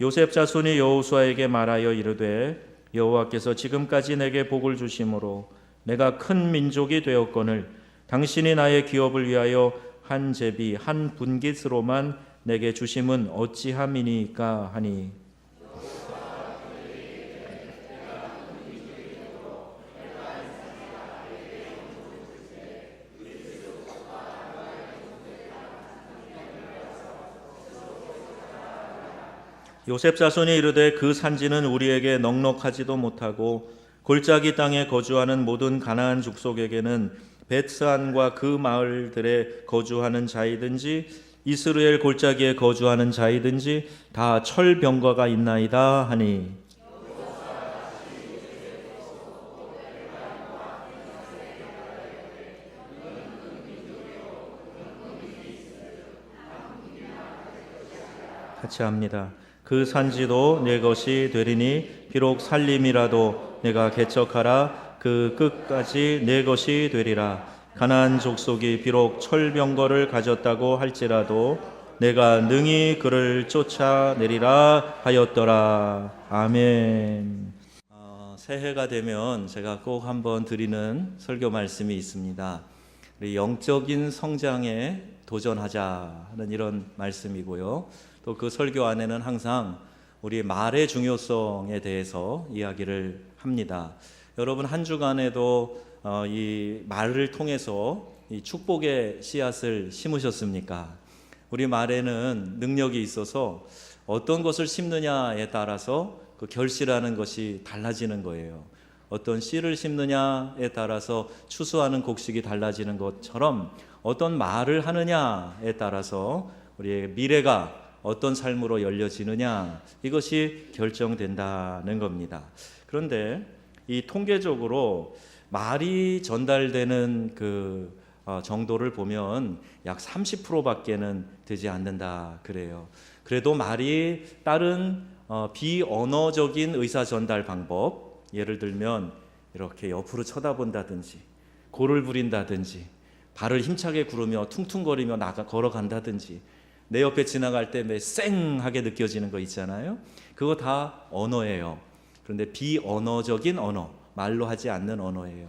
요셉 자손이 여호수아에게 말하여 이르되 여호와께서 지금까지 내게 복을 주심으로 내가 큰 민족이 되었거늘 당신이 나의 기업을 위하여 한 제비 한 분깃으로만 내게 주심은 어찌함이니까 하니 요셉 자손이 이르되 그 산지는 우리에게 넉넉하지도 못하고 골짜기 땅에 거주하는 모든 가나안 족속에게는 벳스안과 그 마을들에 거주하는 자이든지 이스라엘 골짜기에 거주하는 자이든지 다 철병거가 있나이다 하니 같이 합니다. 그 산지도 내 것이 되리니 비록 살림이라도 내가 개척하라 그 끝까지 내 것이 되리라. 가나안 족속이 비록 철병거를 가졌다고 할지라도 내가 능히 그를 쫓아내리라 하였더라. 아멘. 새해가 되면 제가 꼭 한번 드리는 설교 말씀이 있습니다. 우리 영적인 성장에 도전하자 하는 이런 말씀이고요. 또 그 설교 안에는 항상 우리 말의 중요성에 대해서 이야기를 합니다. 여러분 한 주간에도 이 말을 통해서 이 축복의 씨앗을 심으셨습니까? 우리 말에는 능력이 있어서 어떤 것을 심느냐에 따라서 그 결실하는 것이 달라지는 거예요. 어떤 씨를 심느냐에 따라서 추수하는 곡식이 달라지는 것처럼 어떤 말을 하느냐에 따라서 우리의 미래가 어떤 삶으로 열려지느냐 이것이 결정된다는 겁니다. 그런데 이 통계적으로 말이 전달되는 그 정도를 보면 약 30%밖에는 되지 않는다 그래요. 그래도 말이 다른 비언어적인 의사 전달 방법, 예를 들면 이렇게 옆으로 쳐다본다든지 고를 부린다든지 발을 힘차게 구르며 퉁퉁거리며 걸어간다든지 내 옆에 지나갈 때 쌩하게 느껴지는 거 있잖아요. 그거 다 언어예요. 그런데 비언어적인 언어, 말로 하지 않는 언어예요.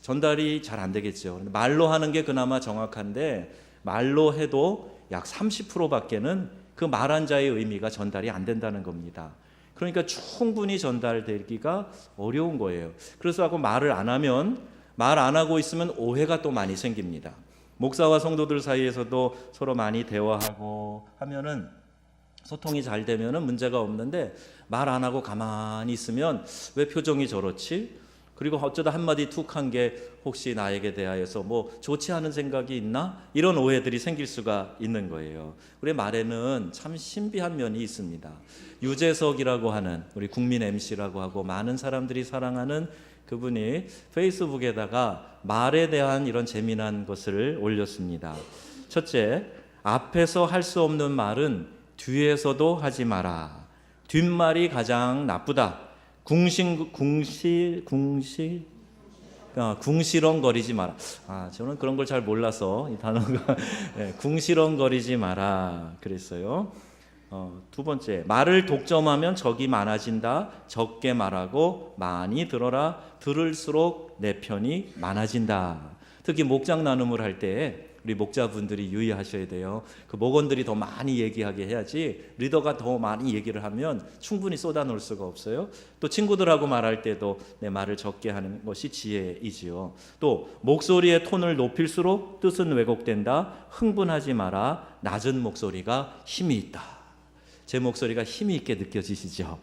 전달이 잘 안 되겠죠. 말로 하는 게 그나마 정확한데 말로 해도 약 30%밖에는 그 말한 자의 의미가 전달이 안 된다는 겁니다. 그러니까 충분히 전달되기가 어려운 거예요. 그래서 하고 말을 안 하면, 말 안 하고 있으면 오해가 또 많이 생깁니다. 목사와 성도들 사이에서도 서로 많이 대화하고 하면은 소통이 잘 되면은 문제가 없는데 말 안 하고 가만히 있으면 왜 표정이 저렇지? 그리고 어쩌다 한마디 툭 한 게 혹시 나에게 대하여서 뭐 좋지 않은 생각이 있나? 이런 오해들이 생길 수가 있는 거예요. 우리 말에는 참 신비한 면이 있습니다. 유재석이라고 하는 우리 국민 MC라고 하고 많은 사람들이 사랑하는 그분이 페이스북에다가 말에 대한 이런 재미난 것을 올렸습니다. 첫째, 앞에서 할 수 없는 말은 뒤에서도 하지 마라. 뒷말이 가장 나쁘다. 궁시렁거리지 마라. 저는 그런 걸 잘 몰라서 이 단어가 궁시렁거리지 마라 그랬어요. 두 번째, 말을 독점하면 적이 많아진다. 적게 말하고 많이 들어라. 들을수록 내 편이 많아진다. 특히 목장 나눔을 할 때 우리 목자분들이 유의하셔야 돼요. 그 목원들이 더 많이 얘기하게 해야지 리더가 더 많이 얘기를 하면 충분히 쏟아놓을 수가 없어요. 또 친구들하고 말할 때도 내 말을 적게 하는 것이 지혜이지요. 또 목소리의 톤을 높일수록 뜻은 왜곡된다. 흥분하지 마라. 낮은 목소리가 힘이 있다. 제 목소리가 힘이 있게 느껴지시죠?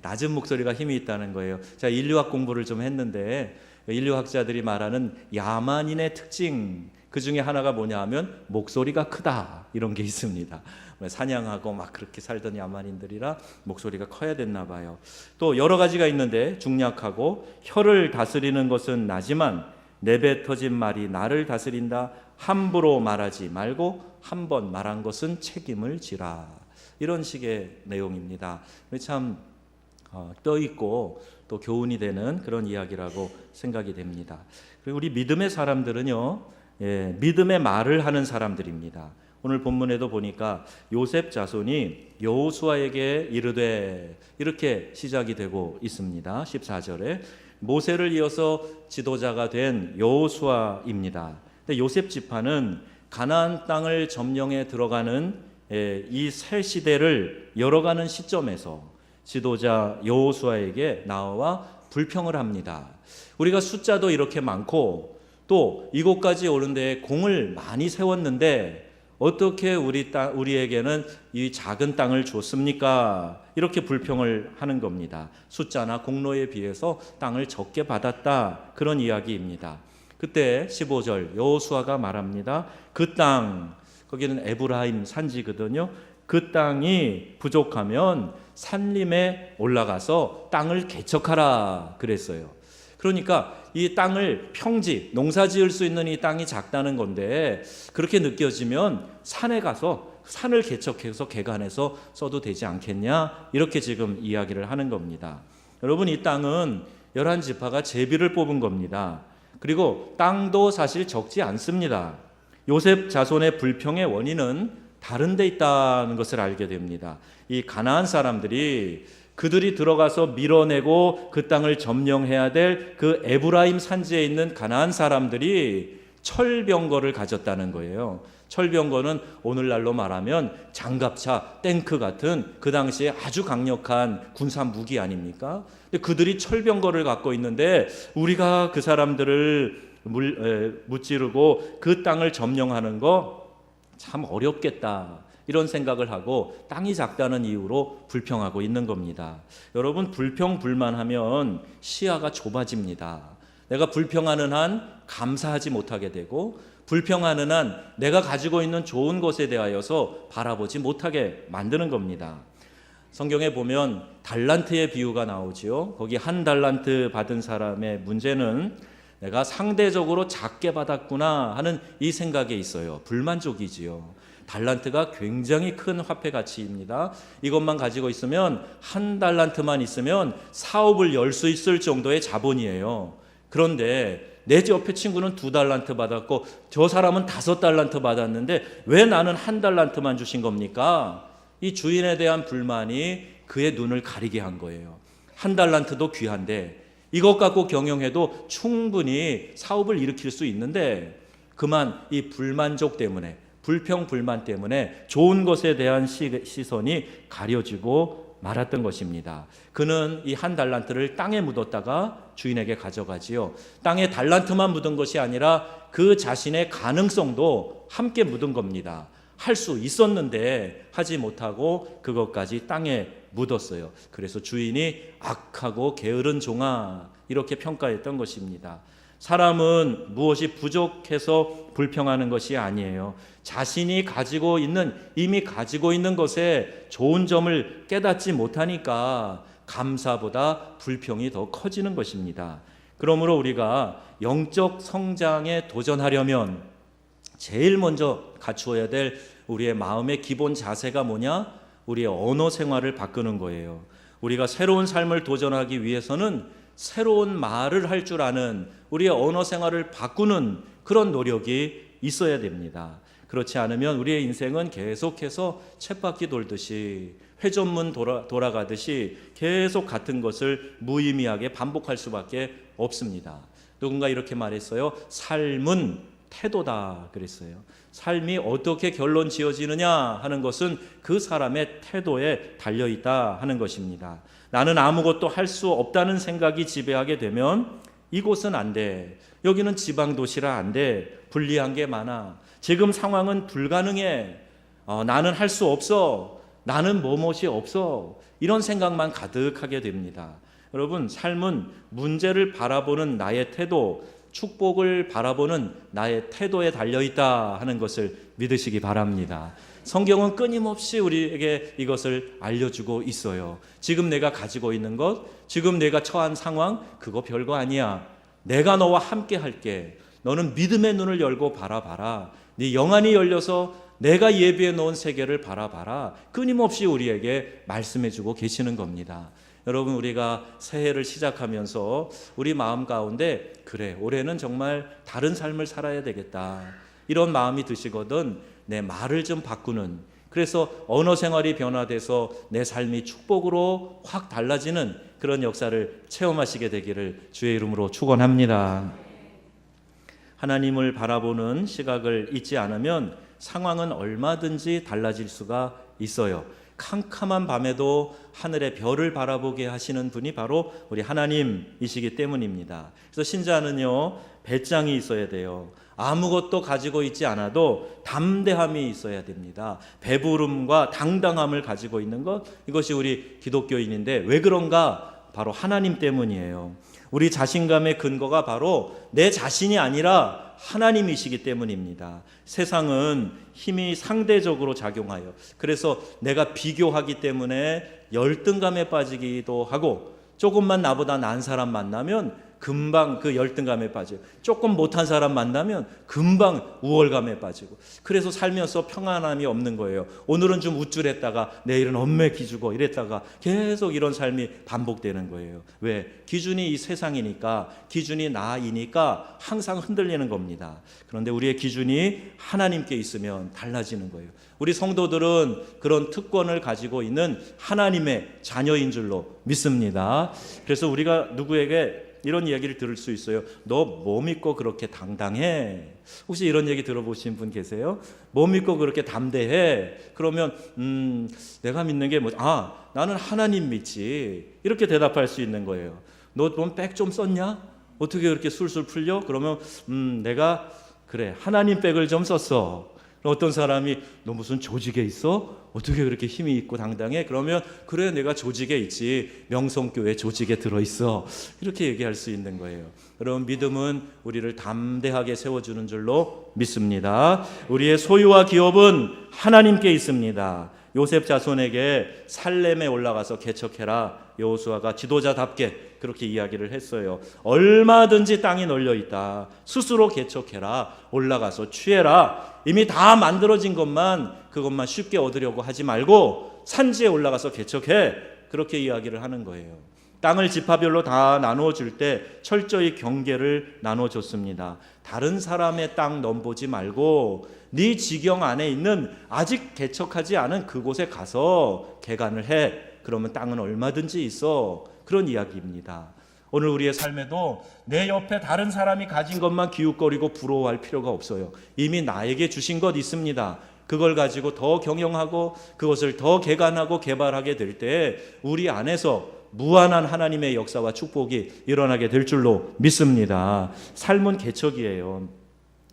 낮은 목소리가 힘이 있다는 거예요. 제가 인류학 공부를 좀 했는데 인류학자들이 말하는 야만인의 특징 그 중에 하나가 뭐냐 하면 목소리가 크다 이런 게 있습니다. 사냥하고 막 그렇게 살던 야만인들이라 목소리가 커야 됐나 봐요. 또 여러 가지가 있는데 중약하고 혀를 다스리는 것은 나지만 내뱉어진 말이 나를 다스린다. 함부로 말하지 말고 한 번 말한 것은 책임을 지라. 이런 식의 내용입니다. 참 떠있고 또 교훈이 되는 그런 이야기라고 생각이 됩니다. 그리고 우리 믿음의 사람들은요, 믿음의 말을 하는 사람들입니다. 오늘 본문에도 보니까 요셉 자손이 여호수아에게 이르되, 이렇게 시작이 되고 있습니다. 14절에 모세를 이어서 지도자가 된 여호수아입니다. 근데 요셉 지파는 가나안 땅을 점령해 들어가는 이 새 시대를 열어가는 시점에서 지도자 여호수아에게 나와 불평을 합니다. 우리가 숫자도 이렇게 많고 또 이곳까지 오는 데 공을 많이 세웠는데 어떻게 우리에게는 이 작은 땅을 줬습니까? 이렇게 불평을 하는 겁니다. 숫자나 공로에 비해서 땅을 적게 받았다, 그런 이야기입니다. 그때 15절 여호수아가 말합니다. 그 땅, 거기는 에브라임 산지거든요. 그 땅이 부족하면 산림에 올라가서 땅을 개척하라 그랬어요. 그러니까 이 땅을 평지, 농사 지을 수 있는 이 땅이 작다는 건데, 그렇게 느껴지면 산에 가서 산을 개척해서 개간해서 써도 되지 않겠냐, 이렇게 지금 이야기를 하는 겁니다. 여러분, 이 땅은 11지파가 제비를 뽑은 겁니다. 그리고 땅도 사실 적지 않습니다. 요셉 자손의 불평의 원인은 다른 데 있다는 것을 알게 됩니다. 이 가나안 사람들이 그들이 들어가서 밀어내고 그 땅을 점령해야 될 그 에브라임 산지에 있는 가나안 사람들이 철병거를 가졌다는 거예요. 철병거는 오늘날로 말하면 장갑차, 탱크 같은 그 당시에 아주 강력한 군사 무기 아닙니까? 근데 그들이 철병거를 갖고 있는데 우리가 그 사람들을 무찌르고 그 땅을 점령하는 거 참 어렵겠다, 이런 생각을 하고 땅이 작다는 이유로 불평하고 있는 겁니다. 여러분, 불평 불만하면 시야가 좁아집니다. 내가 불평하는 한 감사하지 못하게 되고, 불평하는 한 내가 가지고 있는 좋은 것에 대하여서 바라보지 못하게 만드는 겁니다. 성경에 보면 달란트의 비유가 나오지요. 거기 한 달란트 받은 사람의 문제는 내가 상대적으로 작게 받았구나 하는 이 생각에 있어요. 불만족이지요. 달란트가 굉장히 큰 화폐 가치입니다. 이것만 가지고 있으면, 한 달란트만 있으면 사업을 열 수 있을 정도의 자본이에요. 그런데 내 옆에 친구는 2달란트 받았고 저 사람은 5달란트 받았는데 왜 나는 1달란트만 주신 겁니까? 이 주인에 대한 불만이 그의 눈을 가리게 한 거예요. 1달란트도 귀한데 이것 갖고 경영해도 충분히 사업을 일으킬 수 있는데, 그만 이 불만족 때문에, 불평 불만 때문에 좋은 것에 대한 시선이 가려지고 말았던 것입니다. 그는 이 1달란트를 땅에 묻었다가 주인에게 가져가지요. 땅에 달란트만 묻은 것이 아니라 그 자신의 가능성도 함께 묻은 겁니다. 할 수 있었는데 하지 못하고 그것까지 땅에 묻었어요. 그래서 주인이 악하고 게으른 종아, 이렇게 평가했던 것입니다. 사람은 무엇이 부족해서 불평하는 것이 아니에요. 자신이 가지고 있는, 이미 가지고 있는 것에 좋은 점을 깨닫지 못하니까 감사보다 불평이 더 커지는 것입니다. 그러므로 우리가 영적 성장에 도전하려면 제일 먼저 갖추어야 될 우리의 마음의 기본 자세가 뭐냐? 우리의 언어 생활을 바꾸는 거예요. 우리가 새로운 삶을 도전하기 위해서는 새로운 말을 할 줄 아는 우리의 언어 생활을 바꾸는 그런 노력이 있어야 됩니다. 그렇지 않으면 우리의 인생은 계속해서 쳇바퀴 돌듯이, 회전문 돌아가듯이 계속 같은 것을 무의미하게 반복할 수밖에 없습니다. 누군가 이렇게 말했어요. 삶은 태도다 그랬어요. 삶이 어떻게 결론 지어지느냐 하는 것은 그 사람의 태도에 달려있다 하는 것입니다. 나는 아무것도 할 수 없다는 생각이 지배하게 되면 이곳은 안 돼, 여기는 지방도시라 안 돼, 불리한 게 많아, 지금 상황은 불가능해, 나는 할 수 없어, 나는 뭐뭇이 없어, 이런 생각만 가득하게 됩니다. 여러분, 삶은 문제를 바라보는 나의 태도, 축복을 바라보는 나의 태도에 달려있다 하는 것을 믿으시기 바랍니다. 성경은 끊임없이 우리에게 이것을 알려주고 있어요. 지금 내가 가지고 있는 것, 지금 내가 처한 상황, 그거 별거 아니야. 내가 너와 함께 할게. 너는 믿음의 눈을 열고 바라봐라. 네 영안이 열려서 내가 예비해 놓은 세계를 바라봐라. 끊임없이 우리에게 말씀해주고 계시는 겁니다. 여러분, 우리가 새해를 시작하면서 우리 마음 가운데, 그래, 올해는 정말 다른 삶을 살아야 되겠다, 이런 마음이 드시거든 내 말을 좀 바꾸는, 그래서 언어 생활이 변화돼서 내 삶이 축복으로 확 달라지는 그런 역사를 체험하시게 되기를 주의 이름으로 축원합니다. 하나님을 바라보는 시각을 잊지 않으면 상황은 얼마든지 달라질 수가 있어요. 캄캄한 밤에도 하늘의 별을 바라보게 하시는 분이 바로 우리 하나님이시기 때문입니다. 그래서 신자는요, 배짱이 있어야 돼요. 아무것도 가지고 있지 않아도 담대함이 있어야 됩니다. 배부름과 당당함을 가지고 있는 것, 이것이 우리 기독교인인데 왜 그런가? 바로 하나님 때문이에요. 우리 자신감의 근거가 바로 내 자신이 아니라 하나님이시기 때문입니다. 세상은 힘이 상대적으로 작용하여, 그래서 내가 비교하기 때문에 열등감에 빠지기도 하고, 조금만 나보다 나은 사람 만나면 금방 그 열등감에 빠져요. 조금 못한 사람 만나면 금방 우월감에 빠지고, 그래서 살면서 평안함이 없는 거예요. 오늘은 좀 우쭐했다가 내일은 엄매 기주고 이랬다가 계속 이런 삶이 반복되는 거예요. 왜? 기준이 이 세상이니까, 기준이 나이니까 항상 흔들리는 겁니다. 그런데 우리의 기준이 하나님께 있으면 달라지는 거예요. 우리 성도들은 그런 특권을 가지고 있는 하나님의 자녀인 줄로 믿습니다. 그래서 우리가 누구에게 이런 이야기를 들을 수 있어요. 너 뭐 믿고 그렇게 당당해? 혹시 이런 얘기 들어보신 분 계세요? 뭐 믿고 그렇게 담대해? 그러면 내가 믿는 게 뭐지? 나는 하나님 믿지. 이렇게 대답할 수 있는 거예요. 너 돈 백 좀 썼냐? 어떻게 그렇게 술술 풀려? 그러면 내가 그래 하나님 백을 좀 썼어. 어떤 사람이 너 무슨 조직에 있어? 어떻게 그렇게 힘이 있고 당당해? 그러면 그래 내가 조직에 있지. 명성교회 조직에 들어있어. 이렇게 얘기할 수 있는 거예요. 여러분, 믿음은 우리를 담대하게 세워주는 줄로 믿습니다. 우리의 소유와 기업은 하나님께 있습니다. 요셉 자손에게 살렘에 올라가서 개척해라. 여호수아가 지도자답게 그렇게 이야기를 했어요. 얼마든지 땅이 널려 있다. 스스로 개척해라. 올라가서 취해라. 이미 다 만들어진 것만, 그것만 쉽게 얻으려고 하지 말고 산지에 올라가서 개척해. 그렇게 이야기를 하는 거예요. 땅을 지파별로 다 나누어줄 때 철저히 경계를 나눠줬습니다. 다른 사람의 땅 넘보지 말고 네 지경 안에 있는 아직 개척하지 않은 그곳에 가서 개간을 해. 그러면 땅은 얼마든지 있어. 그런 이야기입니다. 오늘 우리의 삶에도 내 옆에 다른 사람이 가진 것만 기웃거리고 부러워할 필요가 없어요. 이미 나에게 주신 것 있습니다. 그걸 가지고 더 경영하고 그것을 더 개간하고 개발하게 될 때 우리 안에서 무한한 하나님의 역사와 축복이 일어나게 될 줄로 믿습니다. 삶은 개척이에요.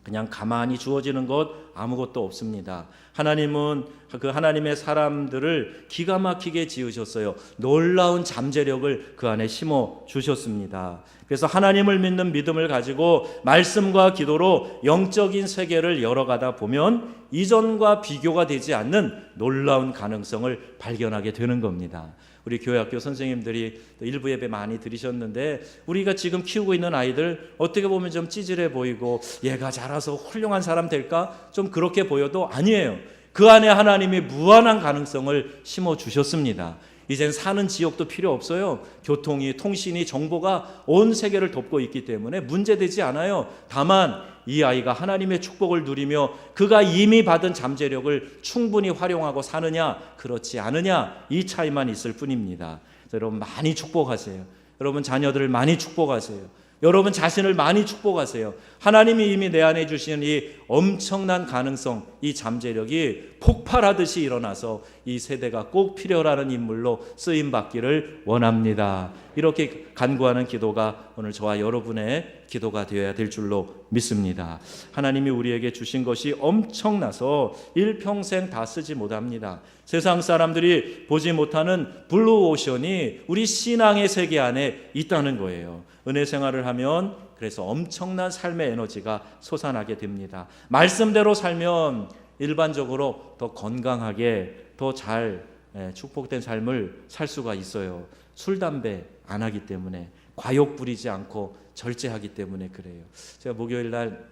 그냥 가만히 주어지는 것 아무것도 없습니다. 하나님은 그 하나님의 사람들을 기가 막히게 지으셨어요. 놀라운 잠재력을 그 안에 심어 주셨습니다. 그래서 하나님을 믿는 믿음을 가지고 말씀과 기도로 영적인 세계를 열어가다 보면 이전과 비교가 되지 않는 놀라운 가능성을 발견하게 되는 겁니다. 우리 교회학교 선생님들이 일부 예배 많이 드리셨는데, 우리가 지금 키우고 있는 아이들 어떻게 보면 좀 찌질해 보이고 얘가 자라서 훌륭한 사람 될까? 좀 그렇게 보여도 아니에요. 그 안에 하나님이 무한한 가능성을 심어주셨습니다. 이젠 사는 지역도 필요 없어요. 교통이, 통신이, 정보가 온 세계를 덮고 있기 때문에 문제되지 않아요. 다만 이 아이가 하나님의 축복을 누리며 그가 이미 받은 잠재력을 충분히 활용하고 사느냐 그렇지 않으냐, 이 차이만 있을 뿐입니다. 여러분 많이 축복하세요. 여러분 자녀들을 많이 축복하세요. 여러분 자신을 많이 축복하세요. 하나님이 이미 내 안에 주신 이 엄청난 가능성, 이 잠재력이 폭발하듯이 일어나서 이 세대가 꼭 필요하는 인물로 쓰임받기를 원합니다. 이렇게 간구하는 기도가 오늘 저와 여러분의 기도가 되어야 될 줄로 믿습니다. 하나님이 우리에게 주신 것이 엄청나서 일평생 다 쓰지 못합니다. 세상 사람들이 보지 못하는 블루오션이 우리 신앙의 세계 안에 있다는 거예요. 은혜 생활을 하면 그래서 엄청난 삶의 에너지가 솟아나게 됩니다. 말씀대로 살면 일반적으로 더 건강하게 더 잘 축복된 삶을 살 수가 있어요. 술, 담배 안 하기 때문에, 과욕 부리지 않고 절제하기 때문에 그래요. 제가 목요일 날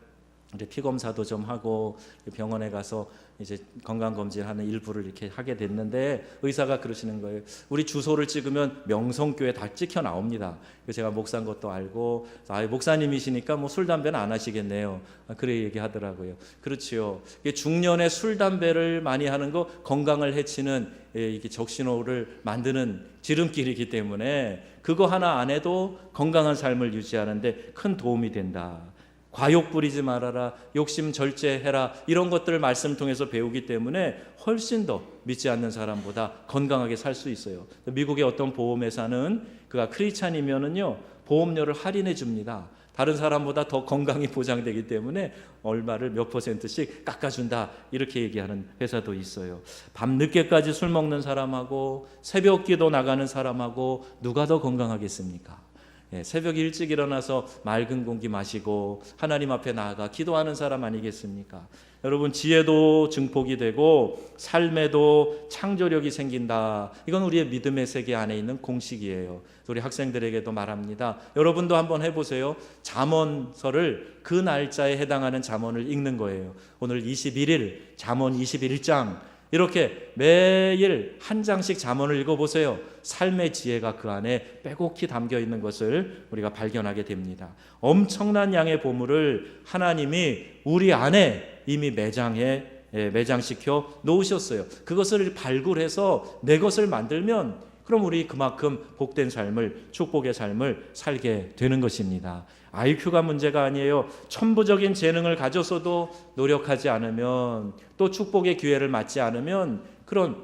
이제 피 검사도 좀 하고 병원에 가서 이제 건강검진하는 일부를 이렇게 하게 됐는데 의사가 그러시는 거예요. 우리 주소를 찍으면 명성교회 다 찍혀 나옵니다. 제가 목사인 것도 알고, 목사님이시니까 뭐 술 담배는 안 하시겠네요. 그래 얘기하더라고요. 그렇지요. 중년에 술 담배를 많이 하는 거 건강을 해치는 이게 적신호를 만드는 지름길이기 때문에 그거 하나 안 해도 건강한 삶을 유지하는데 큰 도움이 된다. 과욕 부리지 말아라, 욕심 절제해라, 이런 것들을 말씀 통해서 배우기 때문에 훨씬 더 믿지 않는 사람보다 건강하게 살 수 있어요. 미국의 어떤 보험회사는 그가 크리스찬이면은요 보험료를 할인해 줍니다. 다른 사람보다 더 건강이 보장되기 때문에 얼마를 몇 %씩 깎아준다, 이렇게 얘기하는 회사도 있어요. 밤 늦게까지 술 먹는 사람하고 새벽 기도 나가는 사람하고 누가 더 건강하겠습니까? 새벽 일찍 일어나서 맑은 공기 마시고 하나님 앞에 나아가 기도하는 사람 아니겠습니까? 여러분, 지혜도 증폭이 되고 삶에도 창조력이 생긴다. 이건 우리의 믿음의 세계 안에 있는 공식이에요. 우리 학생들에게도 말합니다. 여러분도 한번 해보세요. 잠언서를 그 날짜에 해당하는 잠언을 읽는 거예요. 오늘 21일 잠언 21장, 이렇게 매일 한 장씩 잠언을 읽어보세요. 삶의 지혜가 그 안에 빼곡히 담겨 있는 것을 우리가 발견하게 됩니다. 엄청난 양의 보물을 하나님이 우리 안에 이미 매장시켜 놓으셨어요. 그것을 발굴해서 내 것을 만들면 그럼 우리 그만큼 복된 삶을, 축복의 삶을 살게 되는 것입니다. IQ가 문제가 아니에요. 천부적인 재능을 가졌어도 노력하지 않으면, 또 축복의 기회를 맞지 않으면 그런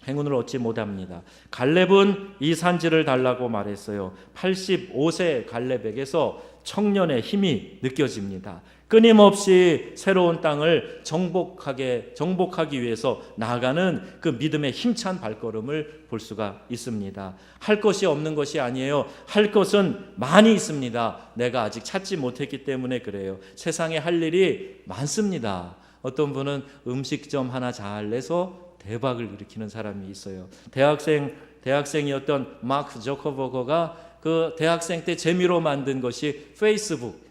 행운을 얻지 못합니다. 갈렙은 이 산지를 달라고 말했어요. 85세 갈렙에게서 청년의 힘이 느껴집니다. 끊임없이 새로운 땅을 정복하기 위해서 나아가는 그 믿음의 힘찬 발걸음을 볼 수가 있습니다. 할 것이 없는 것이 아니에요. 할 것은 많이 있습니다. 내가 아직 찾지 못했기 때문에 그래요. 세상에 할 일이 많습니다. 어떤 분은 음식점 하나 잘 내서 대박을 일으키는 사람이 있어요. 대학생이었던 마크 저커버거가 그 대학생 때 재미로 만든 것이 페이스북,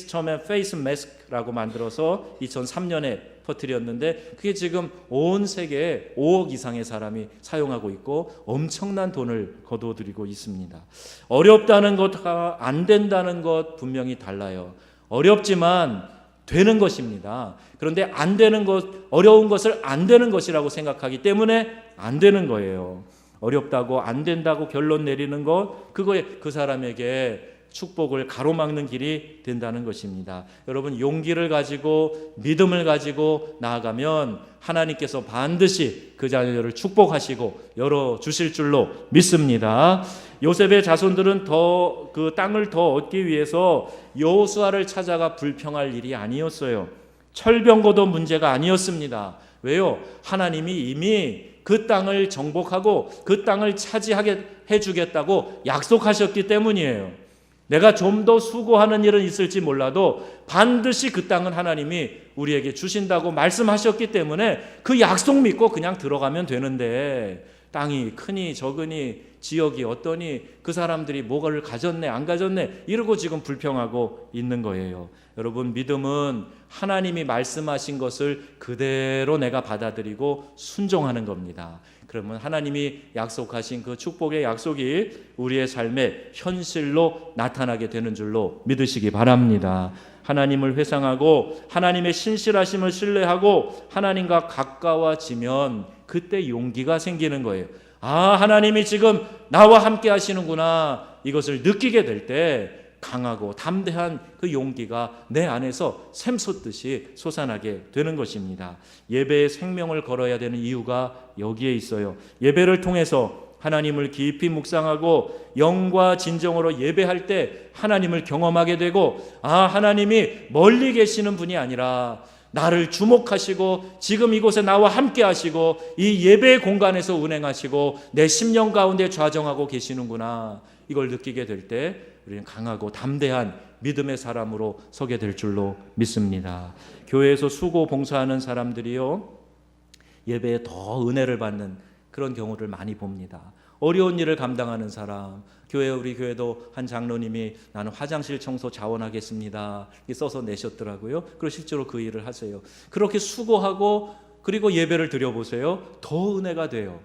처음에 페이스 마스크라고 만들어서 2003년에 퍼뜨렸는데 그게 지금 온 세계에 5억 이상의 사람이 사용하고 있고 엄청난 돈을 거둬들이고 있습니다. 어렵다는 것과 안 된다는 것 분명히 달라요. 어렵지만 되는 것입니다. 그런데 안 되는 것, 어려운 것을 안 되는 것이라고 생각하기 때문에 안 되는 거예요. 어렵다고 안 된다고 결론 내리는 것, 그거에 그 사람에게 축복을 가로막는 길이 된다는 것입니다. 여러분, 용기를 가지고 믿음을 가지고 나아가면 하나님께서 반드시 그 자녀를 축복하시고 열어주실 줄로 믿습니다. 요셉의 자손들은 그 땅을 더 얻기 위해서 여호수아를 찾아가 불평할 일이 아니었어요. 철병거도 문제가 아니었습니다. 왜요? 하나님이 이미 그 땅을 정복하고 그 땅을 차지하게 해주겠다고 약속하셨기 때문이에요. 내가 좀 더 수고하는 일은 있을지 몰라도 반드시 그 땅은 하나님이 우리에게 주신다고 말씀하셨기 때문에 그 약속 믿고 그냥 들어가면 되는데, 땅이 크니 적으니 지역이 어떠니 그 사람들이 뭐를 가졌네 안 가졌네 이러고 지금 불평하고 있는 거예요. 여러분, 믿음은 하나님이 말씀하신 것을 그대로 내가 받아들이고 순종하는 겁니다. 그러면 하나님이 약속하신 그 축복의 약속이 우리의 삶에 현실로 나타나게 되는 줄로 믿으시기 바랍니다. 하나님을 회상하고 하나님의 신실하심을 신뢰하고 하나님과 가까워지면 그때 용기가 생기는 거예요. 아, 하나님이 지금 나와 함께 하시는구나, 이것을 느끼게 될 때 강하고 담대한 그 용기가 내 안에서 샘솟듯이 솟아나게 되는 것입니다. 예배에 생명을 걸어야 되는 이유가 여기에 있어요. 예배를 통해서 하나님을 깊이 묵상하고 영과 진정으로 예배할 때 하나님을 경험하게 되고, 아, 하나님이 멀리 계시는 분이 아니라 나를 주목하시고 지금 이곳에 나와 함께 하시고 이 예배의 공간에서 운행하시고 내 심령 가운데 좌정하고 계시는구나, 이걸 느끼게 될 때 우리는 강하고 담대한 믿음의 사람으로 서게 될 줄로 믿습니다. 교회에서 수고 봉사하는 사람들이요, 예배에 더 은혜를 받는 그런 경우를 많이 봅니다. 어려운 일을 감당하는 사람, 우리 교회도 한 장로님이 나는 화장실 청소 자원하겠습니다 써서 내셨더라고요. 그리고 실제로 그 일을 하세요. 그렇게 수고하고 그리고 예배를 드려보세요. 더 은혜가 돼요.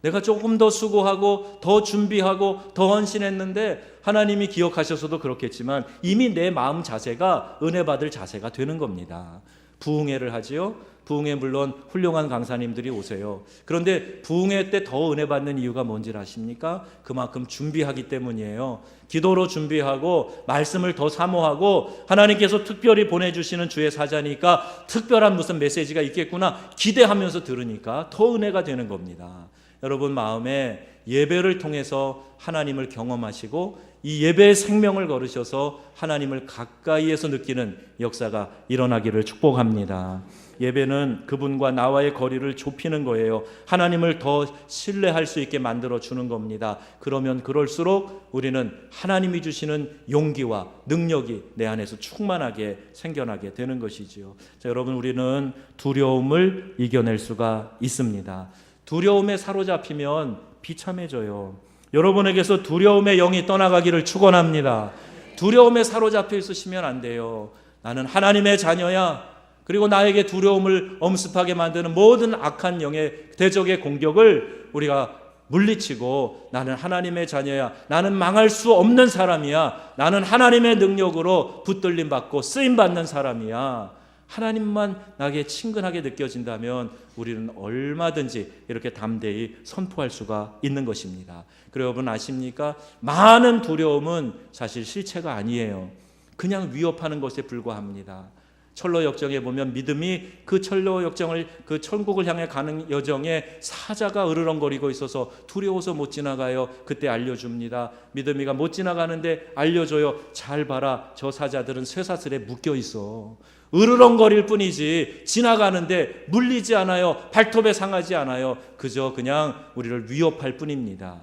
내가 조금 더 수고하고 더 준비하고 더 헌신했는데 하나님이 기억하셔서도 그렇겠지만 이미 내 마음 자세가 은혜 받을 자세가 되는 겁니다. 부흥회를 하지요. 부흥회 물론 훌륭한 강사님들이 오세요. 그런데 부흥회 때 더 은혜 받는 이유가 뭔지 아십니까? 그만큼 준비하기 때문이에요. 기도로 준비하고 말씀을 더 사모하고 하나님께서 특별히 보내주시는 주의 사자니까 특별한 무슨 메시지가 있겠구나 기대하면서 들으니까 더 은혜가 되는 겁니다. 여러분 마음에 예배를 통해서 하나님을 경험하시고 이 예배의 생명을 걸으셔서 하나님을 가까이에서 느끼는 역사가 일어나기를 축복합니다. 예배는 그분과 나와의 거리를 좁히는 거예요. 하나님을 더 신뢰할 수 있게 만들어 주는 겁니다. 그러면 그럴수록 우리는 하나님이 주시는 용기와 능력이 내 안에서 충만하게 생겨나게 되는 것이지요. 자, 여러분 우리는 두려움을 이겨낼 수가 있습니다. 두려움에 사로잡히면 비참해져요. 여러분에게서 두려움의 영이 떠나가기를 축원합니다. 두려움에 사로잡혀 있으시면 안 돼요. 나는 하나님의 자녀야. 그리고 나에게 두려움을 엄습하게 만드는 모든 악한 영의 대적의 공격을 우리가 물리치고 나는 하나님의 자녀야. 나는 망할 수 없는 사람이야. 나는 하나님의 능력으로 붙들림 받고 쓰임 받는 사람이야. 하나님만 나에게 친근하게 느껴진다면 우리는 얼마든지 이렇게 담대히 선포할 수가 있는 것입니다. 그리고 여러분 아십니까? 많은 두려움은 사실 실체가 아니에요. 그냥 위협하는 것에 불과합니다. 철로 역정에 보면 믿음이 그 철로 역정을 그 천국을 향해 가는 여정에 사자가 으르렁거리고 있어서 두려워서 못 지나가요. 그때 알려줍니다. 믿음이가 못 지나가는데 알려줘요. 잘 봐라. 저 사자들은 쇠사슬에 묶여 있어. 으르렁거릴 뿐이지 지나가는데 물리지 않아요. 발톱에 상하지 않아요. 그저 그냥 우리를 위협할 뿐입니다.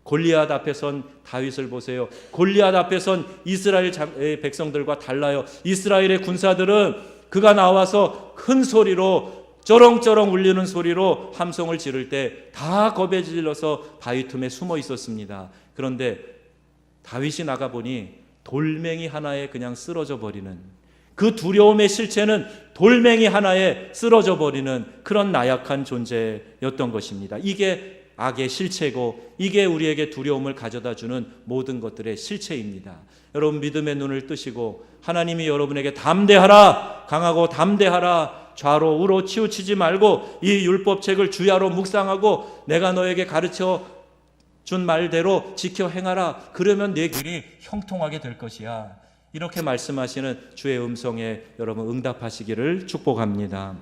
골리앗 앞에 선 다윗을 보세요. 골리앗 앞에 선 이스라엘 백성들과 달라요. 이스라엘의 군사들은 그가 나와서 큰 소리로 쩌렁쩌렁 울리는 소리로 함성을 지를 때 다 겁에 질러서 바위 틈에 숨어 있었습니다. 그런데 다윗이 나가보니 돌멩이 하나에 그냥 쓰러져 버리는, 그 두려움의 실체는 돌멩이 하나에 쓰러져 버리는 그런 나약한 존재였던 것입니다. 이게 악의 실체고 이게 우리에게 두려움을 가져다주는 모든 것들의 실체입니다. 여러분 믿음의 눈을 뜨시고 하나님이 여러분에게 담대하라, 강하고 담대하라, 좌로 우로 치우치지 말고 이 율법책을 주야로 묵상하고 내가 너에게 가르쳐 준 말대로 지켜 행하라. 그러면 내 길이 형통하게 될 것이야. 이렇게 말씀하시는 주의 음성에 여러분 응답하시기를 축복합니다.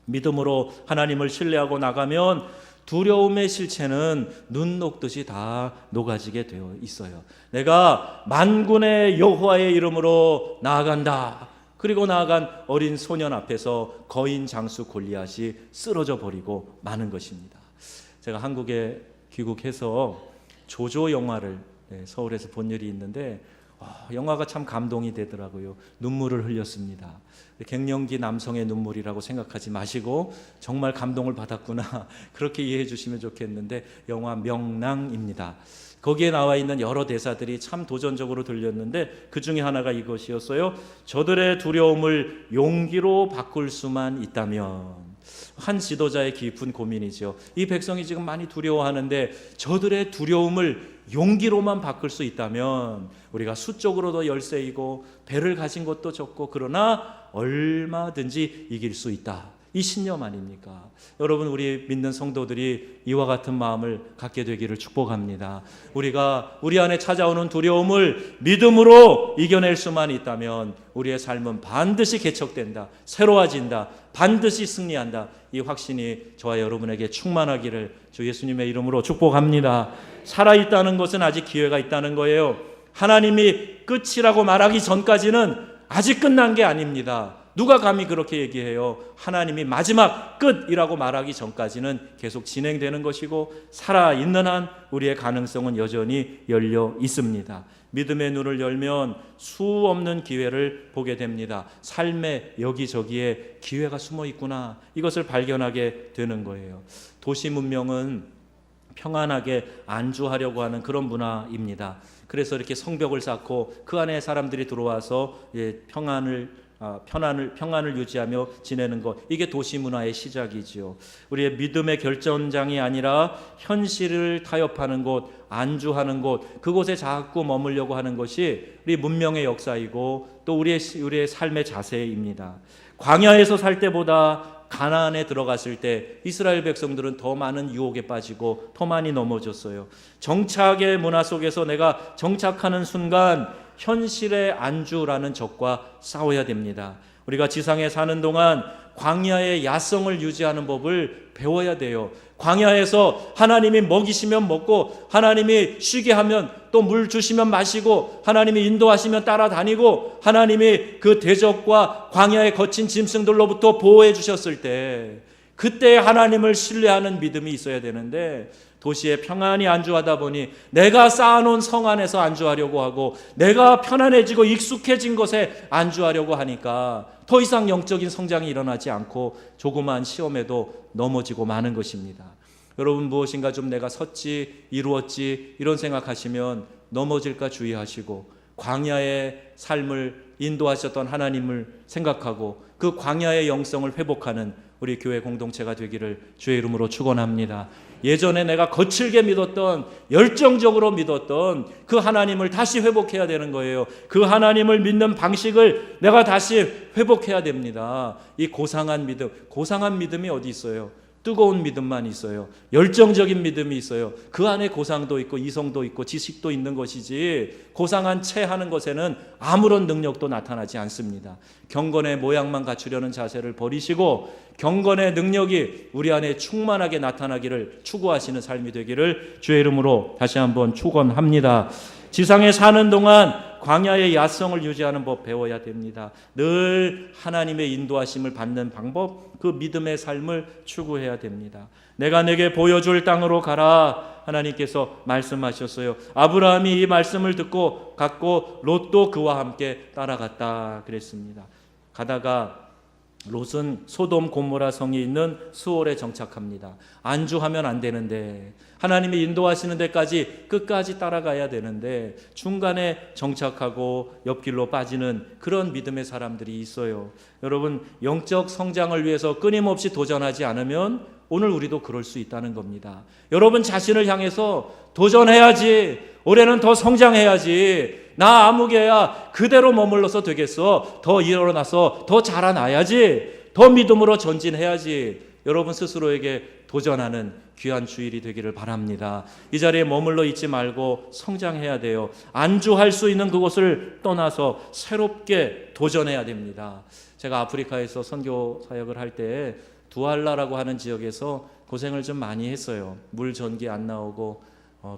믿음으로 하나님을 신뢰하고 나가면 두려움의 실체는 눈 녹듯이 다 녹아지게 되어 있어요. 내가 만군의 여호와의 이름으로 나아간다. 그리고 나아간 어린 소년 앞에서 거인 장수 골리앗이 쓰러져 버리고 마는 것입니다. 제가 한국에 귀국해서 조조 영화를 서울에서 본 일이 있는데 영화가 참 감동이 되더라고요. 눈물을 흘렸습니다. 갱년기 남성의 눈물이라고 생각하지 마시고 정말 감동을 받았구나 그렇게 이해해 주시면 좋겠는데 영화 명랑입니다. 거기에 나와 있는 여러 대사들이 참 도전적으로 들렸는데 그 중에 하나가 이것이었어요. 저들의 두려움을 용기로 바꿀 수만 있다면. 한 지도자의 깊은 고민이죠. 이 백성이 지금 많이 두려워하는데 저들의 두려움을 용기로만 바꿀 수 있다면 우리가 수적으로도 열세이고 배를 가진 것도 적고 그러나 얼마든지 이길 수 있다. 이 신념 아닙니까? 여러분 우리 믿는 성도들이 이와 같은 마음을 갖게 되기를 축복합니다. 우리가 우리 안에 찾아오는 두려움을 믿음으로 이겨낼 수만 있다면 우리의 삶은 반드시 개척된다. 새로워진다. 반드시 승리한다. 이 확신이 저와 여러분에게 충만하기를 주 예수님의 이름으로 축복합니다. 살아있다는 것은 아직 기회가 있다는 거예요. 하나님이 끝이라고 말하기 전까지는 아직 끝난 게 아닙니다. 누가 감히 그렇게 얘기해요? 하나님이 마지막 끝이라고 말하기 전까지는 계속 진행되는 것이고 살아있는 한 우리의 가능성은 여전히 열려 있습니다. 믿음의 눈을 열면 수 없는 기회를 보게 됩니다. 삶의 여기저기에 기회가 숨어 있구나. 이것을 발견하게 되는 거예요. 도시 문명은 평안하게 안주하려고 하는 그런 문화입니다. 그래서 이렇게 성벽을 쌓고 그 안에 사람들이 들어와서 평안을 유지하며 지내는 것, 이게 도시 문화의 시작이지요. 우리의 믿음의 결정장이 아니라 현실을 타협하는 곳, 안주하는 곳, 그곳에 자꾸 머물려고 하는 것이 우리 문명의 역사이고 또 우리의 삶의 자세입니다. 광야에서 살 때보다 가나안에 들어갔을 때 이스라엘 백성들은 더 많은 유혹에 빠지고 더 많이 넘어졌어요. 정착의 문화 속에서 내가 정착하는 순간 현실의 안주라는 적과 싸워야 됩니다. 우리가 지상에 사는 동안 광야의 야성을 유지하는 법을 배워야 돼요. 광야에서 하나님이 먹이시면 먹고, 하나님이 쉬게 하면 또 물 주시면 마시고, 하나님이 인도하시면 따라다니고, 하나님이 그 대적과 광야의 거친 짐승들로부터 보호해 주셨을 때, 그때 하나님을 신뢰하는 믿음이 있어야 되는데, 도시에 평안히 안주하다 보니 내가 쌓아놓은 성 안에서 안주하려고 하고 내가 편안해지고 익숙해진 것에 안주하려고 하니까 더 이상 영적인 성장이 일어나지 않고 조그만 시험에도 넘어지고 마는 것입니다. 여러분, 무엇인가 좀 내가 섰지, 이루었지, 이런 생각하시면 넘어질까 주의하시고, 광야의 삶을 인도하셨던 하나님을 생각하고 그 광야의 영성을 회복하는 우리 교회 공동체가 되기를 주의 이름으로 축원합니다. 예전에 내가 거칠게 믿었던, 열정적으로 믿었던 그 하나님을 다시 회복해야 되는 거예요. 그 하나님을 믿는 방식을 내가 다시 회복해야 됩니다. 이 고상한 믿음이 어디 있어요? 뜨거운 믿음만 있어요. 열정적인 믿음이 있어요. 그 안에 고상도 있고 이성도 있고 지식도 있는 것이지, 고상한 채 하는 것에는 아무런 능력도 나타나지 않습니다. 경건의 모양만 갖추려는 자세를 버리시고 경건의 능력이 우리 안에 충만하게 나타나기를 추구하시는 삶이 되기를 주의 이름으로 다시 한번 축원합니다. 지상에 사는 동안 광야의 야성을 유지하는 법 배워야 됩니다. 늘 하나님의 인도하심을 받는 방법, 그 믿음의 삶을 추구해야 됩니다. 내가 내게 보여줄 땅으로 가라, 하나님께서 말씀하셨어요. 아브라함이 이 말씀을 듣고 갔고 롯도 그와 함께 따라갔다 그랬습니다. 가다가 롯은 소돔 고모라 성이 있는 수월에 정착합니다. 안주하면 안 되는데, 하나님이 인도하시는 데까지 끝까지 따라가야 되는데 중간에 정착하고 옆길로 빠지는 그런 믿음의 사람들이 있어요. 여러분, 영적 성장을 위해서 끊임없이 도전하지 않으면 오늘 우리도 그럴 수 있다는 겁니다. 여러분 자신을 향해서 도전해야지, 올해는 더 성장해야지, 나 아무개야 그대로 머물러서 되겠어, 더 일어나서 더 자라나야지, 더 믿음으로 전진해야지, 여러분 스스로에게 도전하는 귀한 주일이 되기를 바랍니다. 이 자리에 머물러 있지 말고 성장해야 돼요. 안주할 수 있는 그곳을 떠나서 새롭게 도전해야 됩니다. 제가 아프리카에서 선교 사역을 할 때 두알라라고 하는 지역에서 고생을 좀 많이 했어요. 물 전기 안 나오고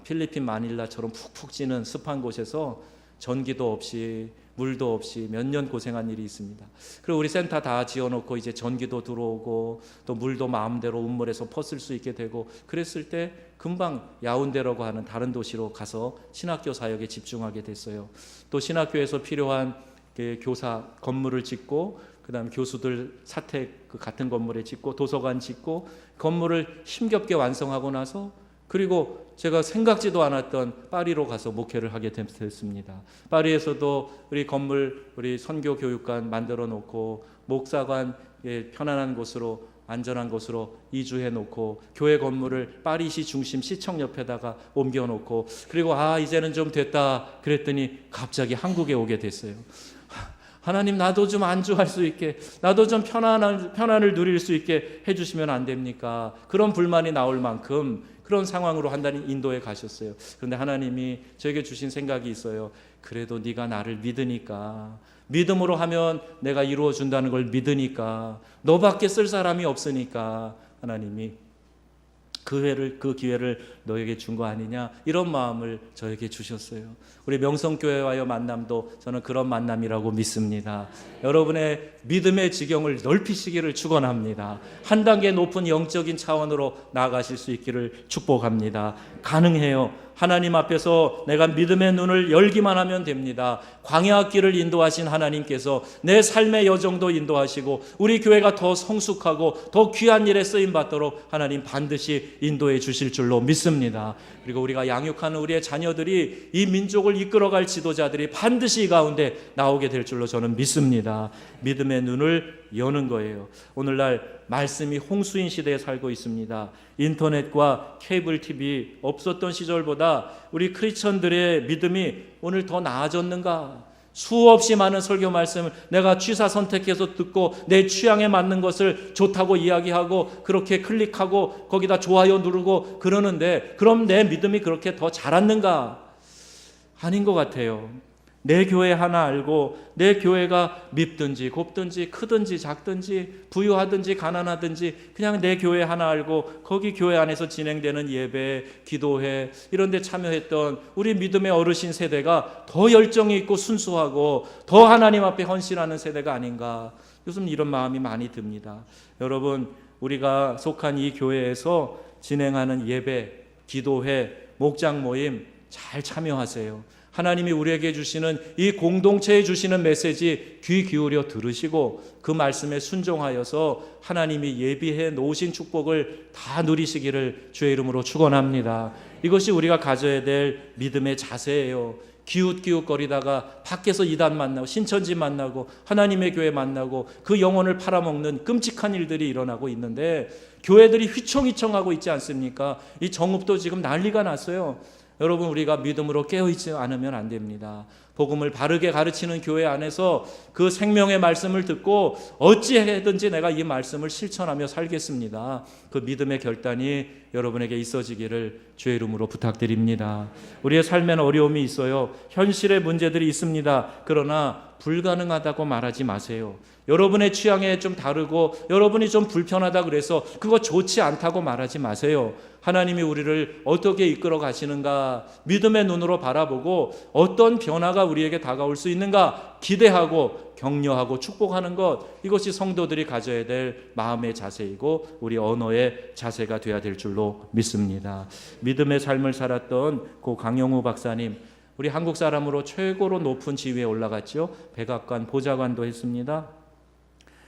필리핀 마닐라처럼 푹푹 찌는 습한 곳에서 전기도 없이 물도 없이 몇 년 고생한 일이 있습니다. 그리고 우리 센터 다 지어놓고 이제 전기도 들어오고 또 물도 마음대로 운물에서 퍼쓸 수 있게 되고 그랬을 때 금방 야운데라고 하는 다른 도시로 가서 신학교 사역에 집중하게 됐어요. 또 신학교에서 필요한 교사 건물을 짓고, 그 다음에 교수들 사택 그 같은 건물에 짓고, 도서관 짓고, 건물을 힘겹게 완성하고 나서, 그리고 제가 생각지도 않았던 파리로 가서 목회를 하게 됐습니다. 파리에서도 우리 건물, 우리 선교 교육관 만들어 놓고, 목사관 편안한 곳으로, 안전한 곳으로 이주해 놓고, 교회 건물을 파리시 중심 시청 옆에다가 옮겨 놓고, 그리고 이제는 좀 됐다 그랬더니 갑자기 한국에 오게 됐어요. 하나님, 나도 좀 안주할 수 있게, 나도 좀 편안을 누릴 수 있게 해주시면 안 됩니까? 그런 불만이 나올 만큼 그런 상황으로 한다니 인도에 가셨어요. 그런데 하나님이 저에게 주신 생각이 있어요. 그래도 네가 나를 믿으니까, 믿음으로 하면 내가 이루어준다는 걸 믿으니까, 너밖에 쓸 사람이 없으니까 하나님이 그 기회를 너에게 준 거 아니냐, 이런 마음을 저에게 주셨어요. 우리 명성교회와의 만남도 저는 그런 만남이라고 믿습니다. 여러분의 믿음의 지경을 넓히시기를 축원합니다. 한 단계 높은 영적인 차원으로 나아가실 수 있기를 축복합니다. 가능해요. 하나님 앞에서 내가 믿음의 눈을 열기만 하면 됩니다. 광야길을 인도하신 하나님께서 내 삶의 여정도 인도하시고 우리 교회가 더 성숙하고 더 귀한 일에 쓰임 받도록 하나님 반드시 인도해 주실 줄로 믿습니다. 그리고 우리가 양육하는 우리의 자녀들이 이 민족을 이끌어갈 지도자들이 반드시 이 가운데 나오게 될 줄로 저는 믿습니다. 믿음의 눈을 여는 거예요. 오늘날 말씀이 홍수인 시대에 살고 있습니다. 인터넷과 케이블 TV 없었던 시절보다 우리 크리스천들의 믿음이 오늘 더 나아졌는가? 수없이 많은 설교 말씀을 내가 취사 선택해서 듣고 내 취향에 맞는 것을 좋다고 이야기하고 그렇게 클릭하고 거기다 좋아요 누르고 그러는데 그럼 내 믿음이 그렇게 더 자랐는가? 아닌 것 같아요. 내 교회 하나 알고 내 교회가 밉든지 곱든지 크든지 작든지 부유하든지 가난하든지 그냥 내 교회 하나 알고 거기 교회 안에서 진행되는 예배, 기도회 이런 데 참여했던 우리 믿음의 어르신 세대가 더 열정이 있고 순수하고 더 하나님 앞에 헌신하는 세대가 아닌가. 요즘 이런 마음이 많이 듭니다. 여러분, 우리가 속한 이 교회에서 진행하는 예배, 기도회, 목장 모임 잘 참여하세요. 하나님이 우리에게 주시는 이 공동체에 주시는 메시지 귀 기울여 들으시고 그 말씀에 순종하여서 하나님이 예비해 놓으신 축복을 다 누리시기를 주의 이름으로 축원합니다. 이것이 우리가 가져야 될 믿음의 자세예요. 기웃기웃거리다가 밖에서 이단 만나고 신천지 만나고 하나님의 교회 만나고 그 영혼을 팔아먹는 끔찍한 일들이 일어나고 있는데 교회들이 휘청휘청하고 있지 않습니까? 이 정읍도 지금 난리가 났어요. 여러분, 우리가 믿음으로 깨어있지 않으면 안 됩니다. 복음을 바르게 가르치는 교회 안에서 그 생명의 말씀을 듣고 어찌해든지 내가 이 말씀을 실천하며 살겠습니다. 그 믿음의 결단이 여러분에게 있어지기를 주의 이름으로 부탁드립니다. 우리의 삶에는 어려움이 있어요. 현실의 문제들이 있습니다. 그러나 불가능하다고 말하지 마세요. 여러분의 취향에 좀 다르고 여러분이 좀 불편하다 그래서 그거 좋지 않다고 말하지 마세요. 하나님이 우리를 어떻게 이끌어 가시는가 믿음의 눈으로 바라보고 어떤 변화가 우리에게 다가올 수 있는가 기대하고 격려하고 축복하는 것, 이것이 성도들이 가져야 될 마음의 자세이고 우리 언어의 자세가 되어야 될 줄로 믿습니다. 믿음의 삶을 살았던 고 강영우 박사님, 우리 한국 사람으로 최고로 높은 지위에 올라갔죠. 백악관 보좌관도 했습니다.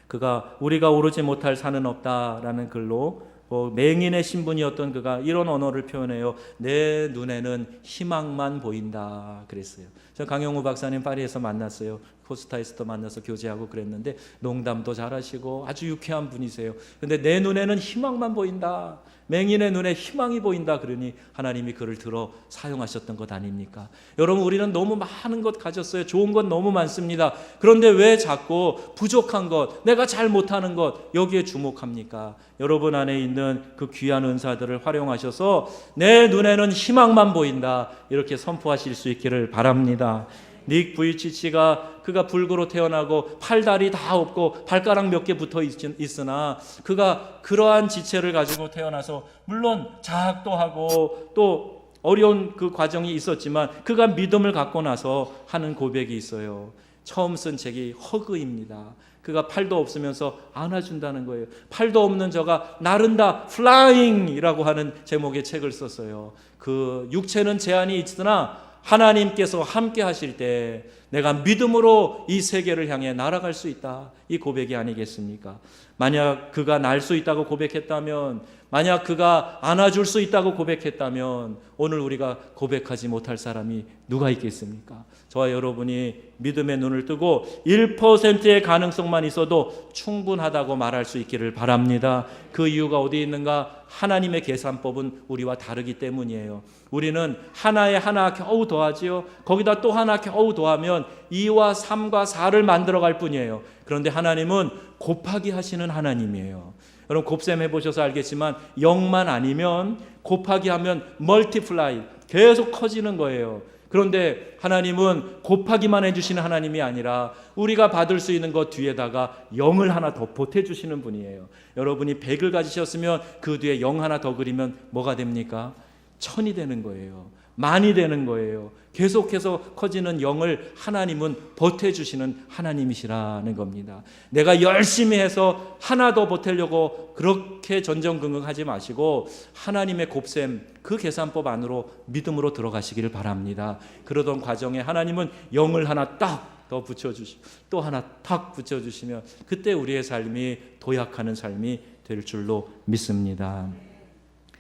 그가 우리가 오르지 못할 산은 없다라는 글로 맹인의 신분이었던 그가 이런 언어를 표현해요. 내 눈에는 희망만 보인다 그랬어요. 저 강영우 박사님 파리에서 만났어요. 코스타에서도 만나서 교제하고 그랬는데 농담도 잘하시고 아주 유쾌한 분이세요. 근데 내 눈에는 희망만 보인다. 맹인의 눈에 희망이 보인다 그러니 하나님이 그를 들어 사용하셨던 것 아닙니까? 여러분, 우리는 너무 많은 것 가졌어요. 좋은 것 너무 많습니다. 그런데 왜 자꾸 부족한 것, 내가 잘 못하는 것 여기에 주목합니까? 여러분 안에 있는 그 귀한 은사들을 활용하셔서 내 눈에는 희망만 보인다 이렇게 선포하실 수 있기를 바랍니다. 닉 부이치치가 그가 불구로 태어나고 팔다리 다 없고 발가락 몇 개 붙어 있으나 그가 그러한 지체를 가지고 태어나서 물론 자학도 하고 또 어려운 그 과정이 있었지만 그가 믿음을 갖고 나서 하는 고백이 있어요. 처음 쓴 책이 허그입니다. 그가 팔도 없으면서 안아준다는 거예요. 팔도 없는 저가 나른다, 플라잉이라고 하는 제목의 책을 썼어요. 그 육체는 제한이 있으나 하나님께서 함께 하실 때 내가 믿음으로 이 세계를 향해 날아갈 수 있다. 이 고백이 아니겠습니까? 만약 그가 날 수 있다고 고백했다면, 만약 그가 안아줄 수 있다고 고백했다면 오늘 우리가 고백하지 못할 사람이 누가 있겠습니까? 저와 여러분이 믿음의 눈을 뜨고 1%의 가능성만 있어도 충분하다고 말할 수 있기를 바랍니다. 그 이유가 어디 있는가? 하나님의 계산법은 우리와 다르기 때문이에요. 우리는 하나에 하나 겨우 더하지요. 거기다 또 하나 겨우 더하면 2와 3과 4를 만들어갈 뿐이에요. 그런데 하나님은 곱하기 하시는 하나님이에요. 여러분 곱셈 해보셔서 알겠지만 0만 아니면 곱하기 하면 멀티플라이 계속 커지는 거예요. 그런데 하나님은 곱하기만 해주시는 하나님이 아니라 우리가 받을 수 있는 것 뒤에다가 0을 하나 더 보태주시는 분이에요. 여러분이 100을 가지셨으면 그 뒤에 0 하나 더 그리면 뭐가 됩니까? 1000이 되는 거예요. 많이 되는 거예요. 계속해서 커지는 영을 하나님은 보태주시는 하나님이시라는 겁니다. 내가 열심히 해서 하나 더 보태려고 그렇게 전전긍긍하지 마시고 하나님의 곱셈, 그 계산법 안으로 믿음으로 들어가시기를 바랍니다. 그러던 과정에 하나님은 영을 하나 딱 더 붙여주시고 또 하나 탁 붙여주시면 그때 우리의 삶이 도약하는 삶이 될 줄로 믿습니다.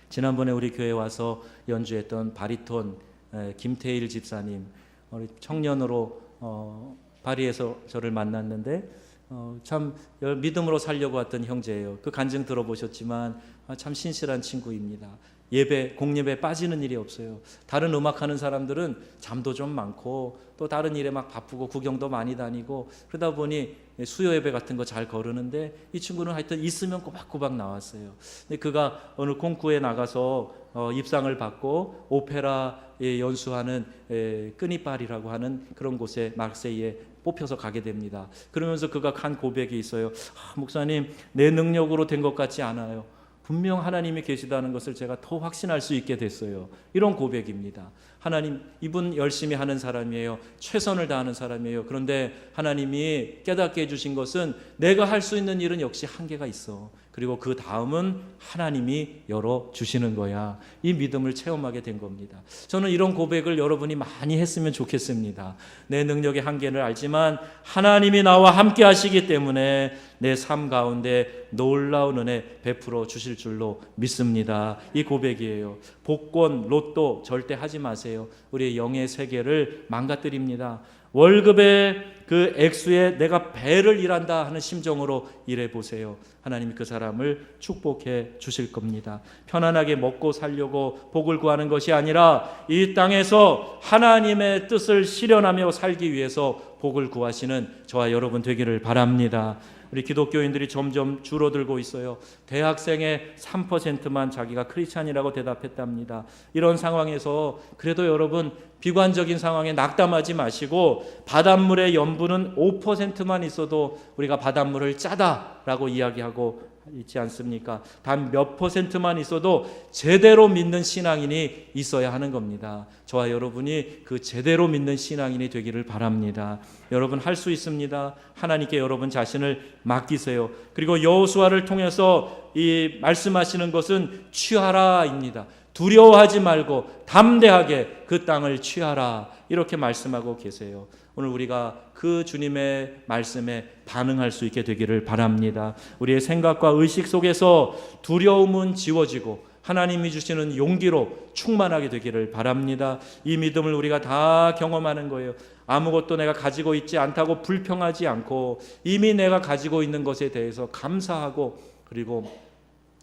지난번에 우리 교회에 와서 연주했던 바리톤 김태일 집사님, 청년으로 파리에서 저를 만났는데 참 믿음으로 살려고 왔던 형제예요. 그 간증 들어보셨지만 참 신실한 친구입니다. 공예배 빠지는 일이 없어요. 다른 음악하는 사람들은 잠도 좀 많고 또 다른 일에 막 바쁘고 구경도 많이 다니고 그러다 보니 수요 예배 같은 거 잘 거르는데 이 친구는 하여튼 있으면 꼬박꼬박 나왔어요. 근데 그가 어느 콩쿠르에 나가서 입상을 받고 오페라에 연수하는 끄니파리라고 하는 그런 곳에 막세이에 뽑혀서 가게 됩니다. 그러면서 그가 한 고백이 있어요. 목사님, 내 능력으로 된 것 같지 않아요. 분명 하나님이 계시다는 것을 제가 더 확신할 수 있게 됐어요. 이런 고백입니다. 하나님, 이분 열심히 하는 사람이에요. 최선을 다하는 사람이에요. 그런데 하나님이 깨닫게 해주신 것은 내가 할 수 있는 일은 역시 한계가 있어. 그리고 그 다음은 하나님이 열어주시는 거야. 이 믿음을 체험하게 된 겁니다. 저는 이런 고백을 여러분이 많이 했으면 좋겠습니다. 내 능력의 한계를 알지만 하나님이 나와 함께 하시기 때문에 내 삶 가운데 놀라운 은혜 베풀어 주실 줄로 믿습니다. 이 고백이에요. 복권, 로또 절대 하지 마세요. 우리의 영의 세계를 망가뜨립니다. 월급의 그 액수에 내가 배를 일한다 하는 심정으로 일해 보세요. 하나님이 그 사람을 축복해 주실 겁니다. 편안하게 먹고 살려고 복을 구하는 것이 아니라 이 땅에서 하나님의 뜻을 실현하며 살기 위해서 복을 구하시는 저와 여러분 되기를 바랍니다. 우리 기독교인들이 점점 줄어들고 있어요. 대학생의 3%만 자기가 크리스찬이라고 대답했답니다. 이런 상황에서 그래도 여러분 비관적인 상황에 낙담하지 마시고 바닷물의 염분은 5%만 있어도 우리가 바닷물을 짜다라고 이야기하고 있지 않습니까? 단 몇 %만 있어도 제대로 믿는 신앙인이 있어야 하는 겁니다. 저와 여러분이 그 제대로 믿는 신앙인이 되기를 바랍니다. 여러분 할 수 있습니다. 하나님께 여러분 자신을 맡기세요. 그리고 여호수아를 통해서 이 말씀하시는 것은 취하라입니다. 두려워하지 말고 담대하게 그 땅을 취하라 이렇게 말씀하고 계세요. 오늘 우리가 그 주님의 말씀에 반응할 수 있게 되기를 바랍니다. 우리의 생각과 의식 속에서 두려움은 지워지고 하나님이 주시는 용기로 충만하게 되기를 바랍니다. 이 믿음을 우리가 다 경험하는 거예요. 아무것도 내가 가지고 있지 않다고 불평하지 않고 이미 내가 가지고 있는 것에 대해서 감사하고 그리고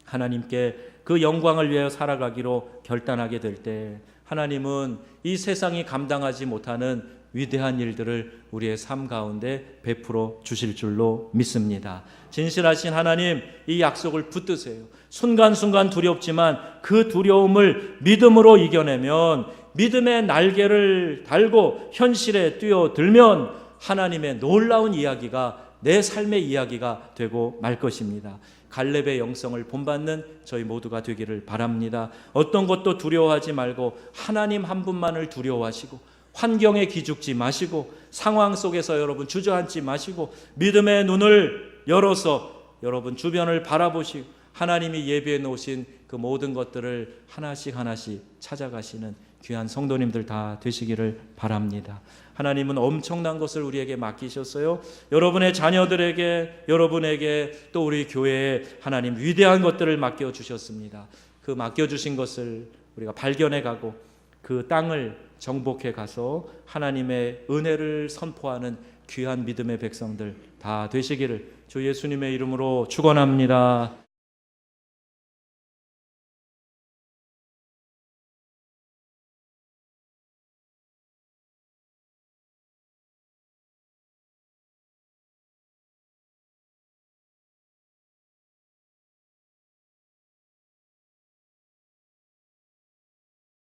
하나님께 그 영광을 위하여 살아가기로 결단하게 될 때 하나님은 이 세상이 감당하지 못하는 위대한 일들을 우리의 삶 가운데 베풀어 주실 줄로 믿습니다. 진실하신 하나님, 이 약속을 붙드세요. 순간순간 두렵지만 그 두려움을 믿음으로 이겨내면 믿음의 날개를 달고 현실에 뛰어들면 하나님의 놀라운 이야기가 내 삶의 이야기가 되고 말 것입니다. 갈렙의 영성을 본받는 저희 모두가 되기를 바랍니다. 어떤 것도 두려워하지 말고 하나님 한 분만을 두려워하시고 환경에 기죽지 마시고 상황 속에서 여러분 주저앉지 마시고 믿음의 눈을 열어서 여러분 주변을 바라보시고 하나님이 예비해 놓으신 그 모든 것들을 하나씩 하나씩 찾아가시는 귀한 성도님들 다 되시기를 바랍니다. 하나님은 엄청난 것을 우리에게 맡기셨어요. 여러분의 자녀들에게, 여러분에게 또 우리 교회에 하나님 위대한 것들을 맡겨주셨습니다. 그 맡겨주신 것을 우리가 발견해 가고 그 땅을 정복해 가서 하나님의 은혜를 선포하는 귀한 믿음의 백성들 다 되시기를 주 예수님의 이름으로 축원합니다.